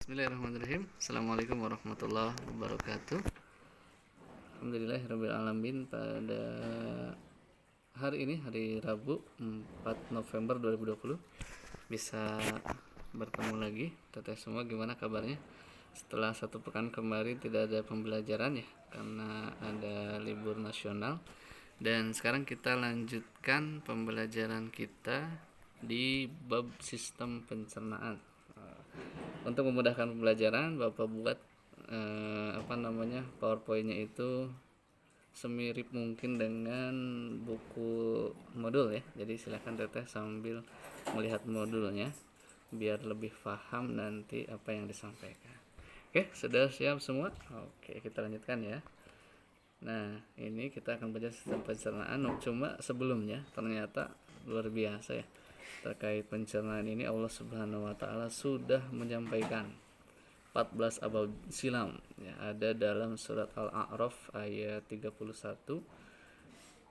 Bismillahirrahmanirrahim. Assalamualaikum warahmatullahi wabarakatuh. Alhamdulillahirrabbilalamin. Pada hari ini, hari Rabu 4 November 2020, bisa bertemu lagi. Teteh semua, gimana kabarnya? Setelah satu pekan kemarin tidak ada pembelajaran ya, karena ada libur nasional. Dan sekarang kita lanjutkan pembelajaran kita di bab sistem pencernaan. Untuk memudahkan pembelajaran, Bapak buat PowerPoint-nya itu semirip mungkin dengan buku modul ya. Jadi silakan teteh sambil melihat modulnya biar lebih paham nanti apa yang disampaikan. Oke, sudah siap semua? Oke, kita lanjutkan ya. Nah, ini kita akan baca sistem pencernaan. Cuma sebelumnya ternyata luar biasa ya. Terkait pencernaan ini Allah Subhanahu wa taala sudah menyampaikan 14 abad silam ya, ada dalam surat Al-A'raf ayat 31.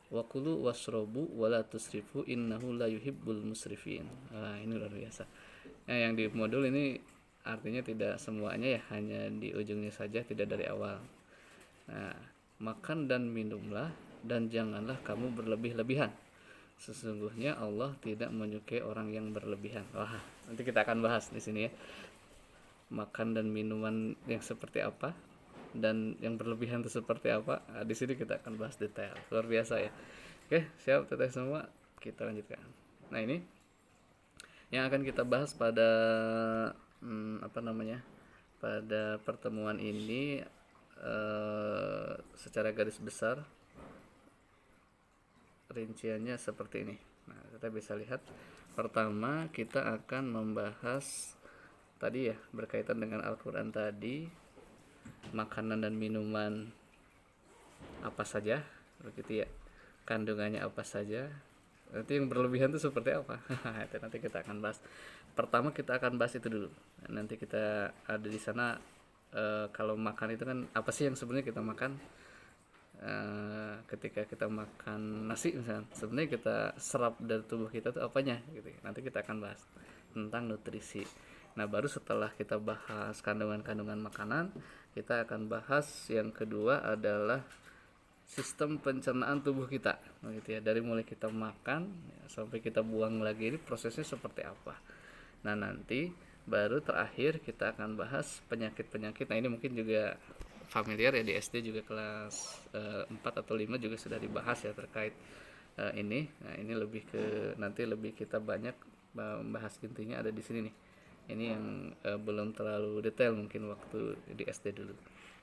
Wa kulu wasrobu wala tusrifu innahu la yuhibbul musrifin. Ini luar biasa. Nah, yang di modul ini artinya tidak semuanya ya, hanya di ujungnya saja, tidak dari awal. Nah, makan dan minumlah dan janganlah kamu berlebih-lebihan. Sesungguhnya Allah tidak menyukai orang yang berlebihan. Wah, nanti kita akan bahas di sini ya. Makan dan minuman yang seperti apa dan yang berlebihan itu seperti apa. Nah, di sini kita akan bahas detail. Luar biasa ya. Oke, siap teteh semua? Kita lanjutkan. Nah, ini yang akan kita bahas pada pada pertemuan ini secara garis besar rinciannya seperti ini. Nah, kita bisa lihat pertama kita akan membahas tadi ya, berkaitan dengan Al-Quran tadi, makanan dan minuman apa saja begitu ya, kandungannya apa saja, nanti yang berlebihan itu seperti apa. Itu nanti kita akan bahas. Pertama kita akan bahas itu dulu. Nanti kita ada di sana kalau makan itu kan apa sih yang sebenarnya kita makan. Ketika kita makan nasi misalnya, sebenarnya kita serap dari tubuh kita itu apanya gitu. Nanti kita akan bahas tentang nutrisi. Nah, baru setelah kita bahas kandungan-kandungan makanan, kita akan bahas yang kedua adalah sistem pencernaan tubuh kita gitu ya, dari mulai kita makan ya, sampai kita buang lagi, ini prosesnya seperti apa. Nah, nanti baru terakhir kita akan bahas penyakit-penyakit. Nah, ini mungkin juga familiar ya, di SD juga kelas 4 atau 5 juga sudah dibahas ya terkait ini. Nah, ini lebih ke nanti lebih kita banyak membahas, intinya ada di sini nih. Ini yang belum terlalu detail mungkin waktu di SD dulu.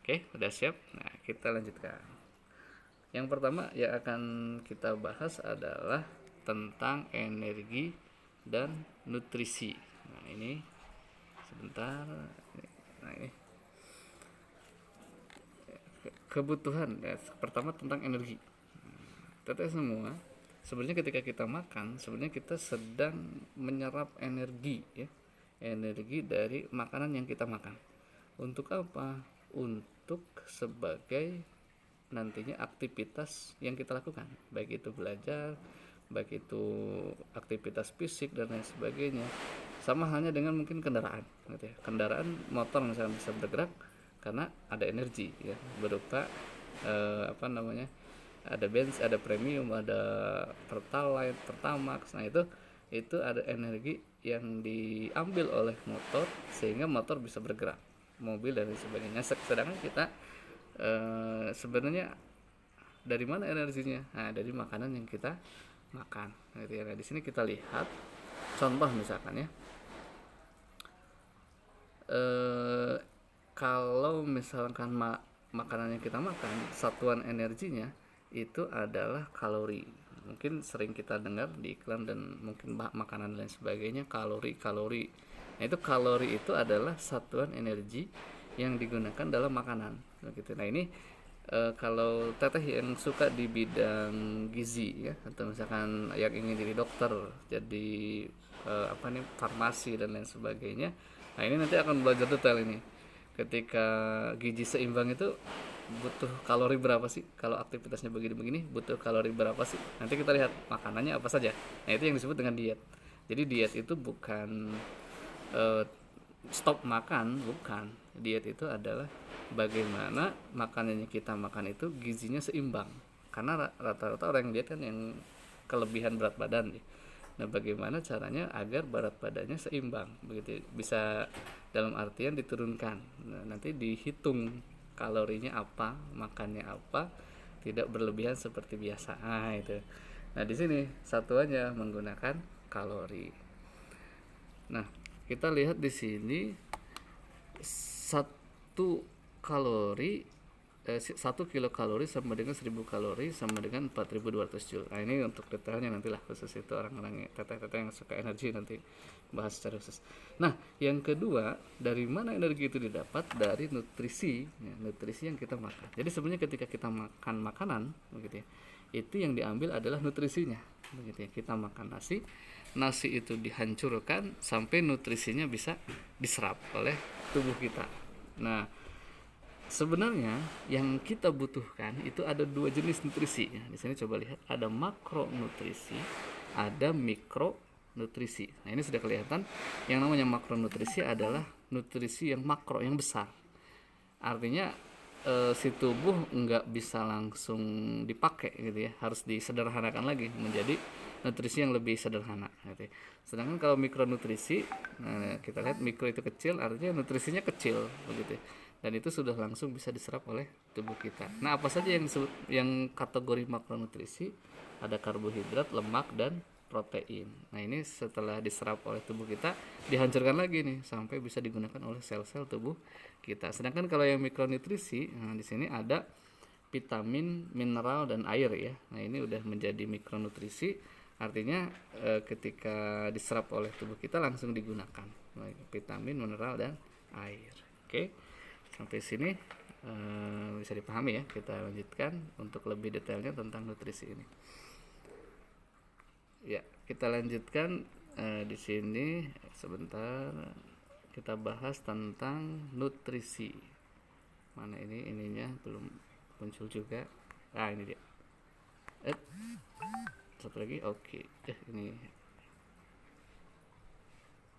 Oke, udah siap? Nah, kita lanjutkan. Yang pertama yang akan kita bahas adalah tentang energi dan nutrisi. Nah, ini sebentar. Nah, ini kebutuhan ya, pertama tentang energi. Teteh semua, sebenarnya ketika kita makan, sebenarnya kita sedang menyerap energi ya, energi dari makanan yang kita makan. Untuk apa? Untuk sebagai nantinya aktivitas yang kita lakukan, baik itu belajar, baik itu aktivitas fisik dan lain sebagainya. Sama halnya dengan mungkin kendaraan gitu ya. Kendaraan motor misalnya bisa bergerak karena ada energi ya, berupa ada bensin, ada premium, ada pertalite, pertamax. Nah, itu ada energi yang diambil oleh motor sehingga motor bisa bergerak, mobil dan sebagainya. Sedangkan kita sebenarnya dari mana energinya? Nah, dari makanan yang kita makan gitu ya. Nah, di sini kita lihat contoh misalkan ya, kalau misalkan makanan yang kita makan, satuan energinya itu adalah kalori. Mungkin sering kita dengar di iklan dan mungkin makanan dan sebagainya, kalori. Nah, itu kalori itu adalah satuan energi yang digunakan dalam makanan gitu. Nah, ini kalau teteh yang suka di bidang gizi ya, atau misalkan yang ingin jadi dokter, jadi farmasi dan lain sebagainya. Nah, ini nanti akan belajar detail ini. Ketika gizi seimbang itu butuh kalori berapa sih? Kalau aktivitasnya begini-begini butuh kalori berapa sih? Nanti kita lihat makanannya apa saja. Nah, itu yang disebut dengan diet. Jadi diet itu bukan stop makan, bukan. Diet itu adalah bagaimana makanan yang kita makan itu gizinya seimbang. Karena rata-rata orang yang diet kan yang kelebihan berat badan ya. Nah, bagaimana caranya agar berat badannya seimbang, begitu bisa dalam artian diturunkan. Nah, nanti dihitung kalorinya apa, makannya apa, tidak berlebihan seperti biasa. Nah, itu. Nah, di sini satuannya menggunakan kalori. Nah, kita lihat di sini satu kalori 1 kilokalori sama dengan 1000 kalori sama dengan 4200 joule. Nah, ini untuk detailnya nantilah, khusus itu orang-orang teteh-teteh yang suka energi nanti bahas secara khusus. Nah, yang kedua, dari mana energi itu didapat? Dari nutrisi, ya, nutrisi yang kita makan. Jadi sebenarnya ketika kita makan makanan, begitu ya, itu yang diambil adalah nutrisinya, begitu ya. Kita makan nasi, nasi itu dihancurkan sampai nutrisinya bisa diserap oleh tubuh kita. Nah, sebenarnya yang kita butuhkan itu ada 2 jenis nutrisi. Di sini coba lihat, ada makronutrisi, ada mikronutrisi. Nah, ini sudah kelihatan. Yang namanya makronutrisi adalah nutrisi yang makro, yang besar. Artinya si tubuh nggak bisa langsung dipakai gitu ya, harus disederhanakan lagi menjadi nutrisi yang lebih sederhana gitu ya. Sedangkan kalau mikronutrisi, nah, kita lihat mikro itu kecil, artinya nutrisinya kecil begitu ya. Dan itu sudah langsung bisa diserap oleh tubuh kita. Nah, apa saja yang kategori makronutrisi? Ada karbohidrat, lemak, dan protein. Nah, ini setelah diserap oleh tubuh kita dihancurkan lagi nih sampai bisa digunakan oleh sel-sel tubuh kita. Sedangkan kalau yang mikronutrisi, nah di sini ada vitamin, mineral, dan air ya. Nah, ini udah menjadi mikronutrisi, artinya ketika diserap oleh tubuh kita langsung digunakan. Vitamin, mineral, dan air. Oke. Sampai sini bisa dipahami ya. Kita lanjutkan untuk lebih detailnya tentang nutrisi ini. Ya, kita lanjutkan di sini sebentar. Kita bahas tentang nutrisi. Mana ini, ininya belum muncul juga. Ah, ini dia. Satu lagi, oke. Ini.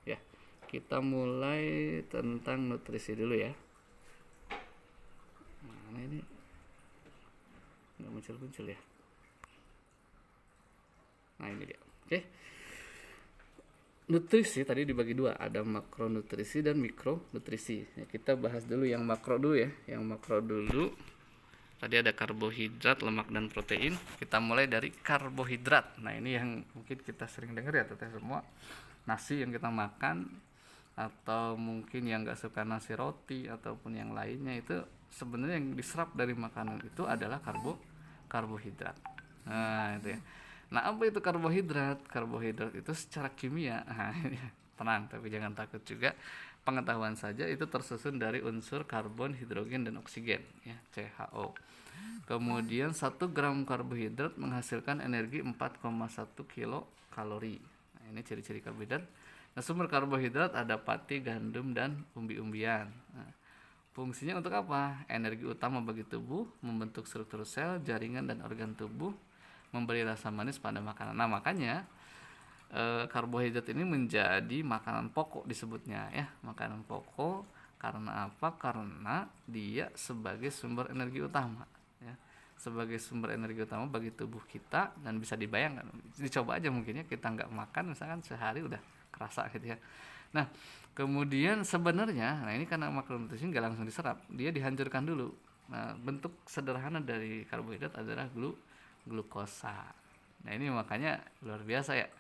Ya, kita mulai tentang nutrisi dulu ya. Mana ini? Nggak muncul-muncul ya. Nah, ini dia. Oke. Nutrisi tadi dibagi 2, ada makronutrisi dan mikronutrisi. Ya, kita bahas dulu yang makro dulu ya. Yang makro dulu. Tadi ada karbohidrat, lemak, dan protein. Kita mulai dari karbohidrat. Nah, ini yang mungkin kita sering dengar ya teteh semua. Nasi yang kita makan, atau mungkin yang nggak suka nasi roti ataupun yang lainnya, itu sebenarnya yang diserap dari makanan itu adalah karbohidrat. Nah, itu ya. Nah, apa itu karbohidrat? Karbohidrat itu secara kimia, tenang, tapi jangan takut juga. Pengetahuan saja, itu tersusun dari unsur karbon, hidrogen, dan oksigen, ya, CHO. Kemudian 1 gram karbohidrat menghasilkan energi 4,1 kilokalori. Nah, ini ciri-ciri karbohidrat. Nah, sumber karbohidrat ada pati, gandum, dan umbi-umbian. Nah, fungsinya untuk apa? Energi utama bagi tubuh, membentuk struktur sel, jaringan, dan organ tubuh, memberi rasa manis pada makanan. Nah, makanya karbohidrat ini menjadi makanan pokok disebutnya ya, makanan pokok. Karena apa? Karena dia sebagai sumber energi utama ya, sebagai sumber energi utama bagi tubuh kita. Dan bisa dibayangkan, dicoba aja mungkin ya, kita nggak makan misalkan sehari udah kerasa gitu ya. Nah, kemudian sebenarnya, nah ini karena makronutrisi nggak langsung diserap, dia dihancurkan dulu. Nah, bentuk sederhana dari karbohidrat adalah glukosa. Nah, ini makanya luar biasa ya,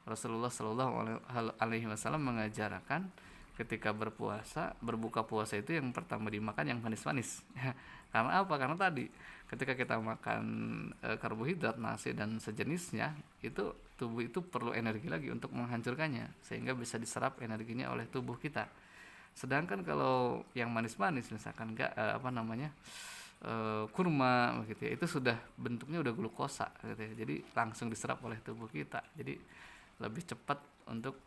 Rasulullah Shallallahu Alaihi Wasallam mengajarkan ketika berbuka puasa itu yang pertama dimakan yang manis-manis. Karena apa? Karena tadi ketika kita makan karbohidrat, nasi dan sejenisnya, itu tubuh itu perlu energi lagi untuk menghancurkannya sehingga bisa diserap energinya oleh tubuh kita. Sedangkan kalau yang manis-manis misalkan kurma gitu ya, itu sudah bentuknya udah glukosa gitu ya, jadi langsung diserap oleh tubuh kita, jadi lebih cepat untuk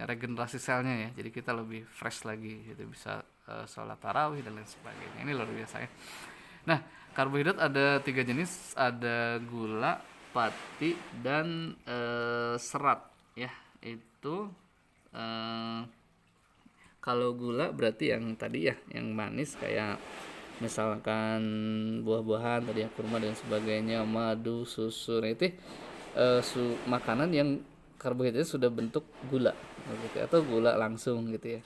regenerasi selnya ya, jadi kita lebih fresh lagi gitu, bisa sholat tarawih dan lain sebagainya. Ini luar biasa ya. Nah, karbohidrat ada 3 jenis, ada gula, pati, dan serat ya. Itu Kalau gula berarti yang tadi ya, yang manis kayak misalkan buah-buahan tadi ya, kurma dan sebagainya, madu, susu. Nah, itu makanan yang karbohidratnya sudah bentuk gula gitu, atau gula langsung gitu ya,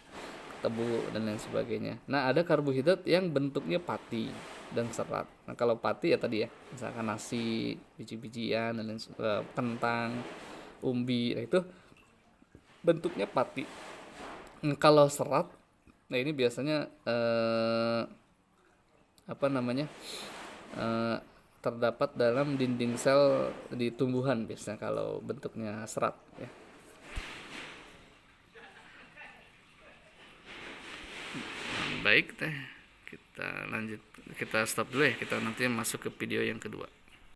tebu dan lain sebagainya. Nah, ada karbohidrat yang bentuknya pati dan serat. Nah, kalau pati ya tadi ya, misalkan nasi, biji-bijian dan lain kentang, umbi. Nah, itu bentuknya pati. Kalau serat, nah ini biasanya apa namanya, eh, terdapat dalam dinding sel di tumbuhan biasanya kalau bentuknya serat ya. Baik teh, kita lanjut, kita stop dulu ya, kita nanti masuk ke video yang kedua.